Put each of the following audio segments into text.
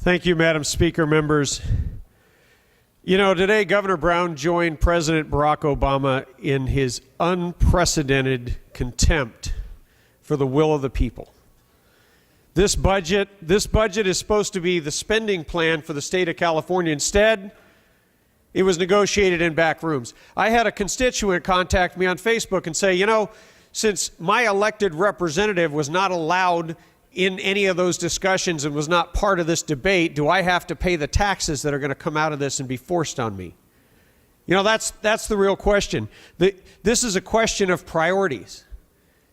Thank you, Madam Speaker, members. You know, today Governor Brown joined President Barack Obama in his unprecedented contempt for the will of the people. This budget is supposed to be the spending plan for the state of California. Instead, it was negotiated in back rooms. I had a constituent contact me on Facebook and say, you know, since my elected representative was not allowed in any of those discussions and was not part of this debate, do I have to pay the taxes that are going to come out of this and be forced on me? You know, that's the real question. This is a question of priorities.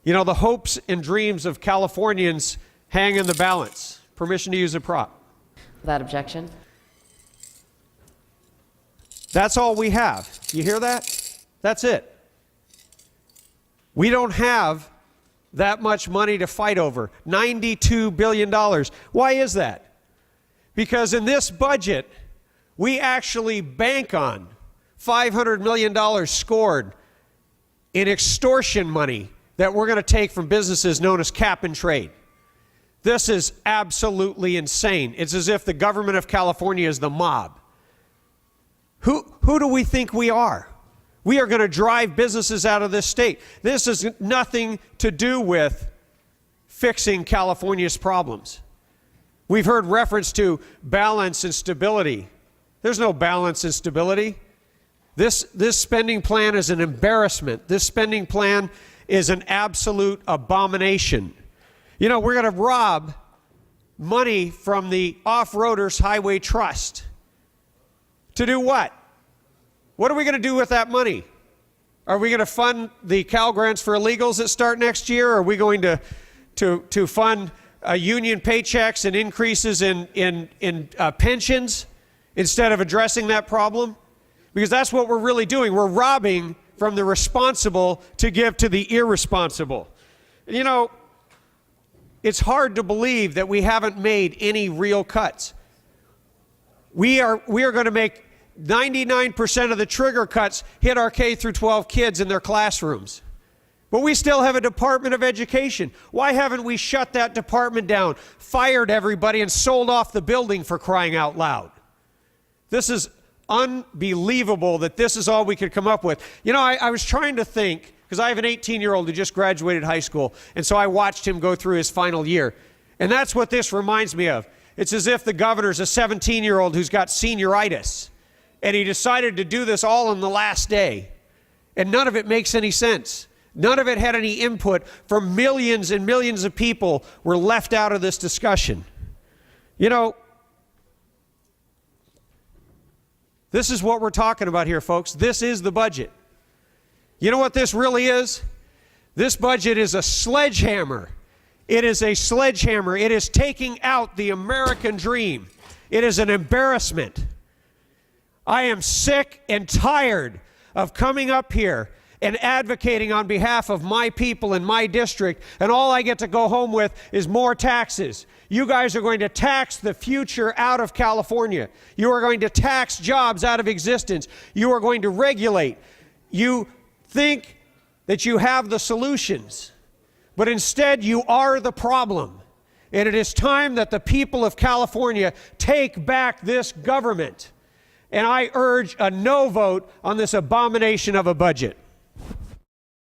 You know, the hopes and dreams of Californians hang in the balance. Permission to use a prop. Without objection. That's all we have. You hear that? That's it. We don't have that much money to fight over. $92 billion. Why is that? Because in this budget, we actually bank on $500 million scored in extortion money that we're going to take from businesses known as cap and trade. This is absolutely insane. It's as if the government of California is the mob. Who do we think we are? We are going to drive businesses out of this state. This has nothing to do with fixing California's problems. We've heard reference to balance and stability. There's no balance and stability. This spending plan is an embarrassment. This spending plan is an absolute abomination. You know, we're going to rob money from the Off-Roaders Highway Trust. To do what? What are we going to do with that money? Are we going to fund the Cal Grants for Illegals that start next year? Are we going to fund union paychecks and increases in pensions instead of addressing that problem? Because that's what we're really doing. We're robbing from the responsible to give to the irresponsible. You know, it's hard to believe that we haven't made any real cuts. We are going to make 99% of the trigger cuts hit our K through 12 kids in their classrooms. But we still have a Department of Education. Why haven't we shut that department down, fired everybody, and sold off the building, for crying out loud? This is unbelievable that this is all we could come up with. You know, I was trying to think, because I have an 18-year-old who just graduated high school, and so I watched him go through his final year. And that's what this reminds me of. It's as if the governor's a 17-year-old who's got senioritis, and he decided to do this all on the last day. And none of it makes any sense. None of it had any input from millions and millions of people were left out of this discussion. You know, this is what we're talking about here, folks. This is the budget. You know what this really is? This budget is a sledgehammer. It is a sledgehammer. It is taking out the American dream. It is an embarrassment. I am sick and tired of coming up here and advocating on behalf of my people in my district, and all I get to go home with is more taxes. You guys are going to tax the future out of California. You are going to tax jobs out of existence. You are going to regulate. You think that you have the solutions, but instead you are the problem. And it is time that the people of California take back this government. And I urge a no vote on this abomination of a budget.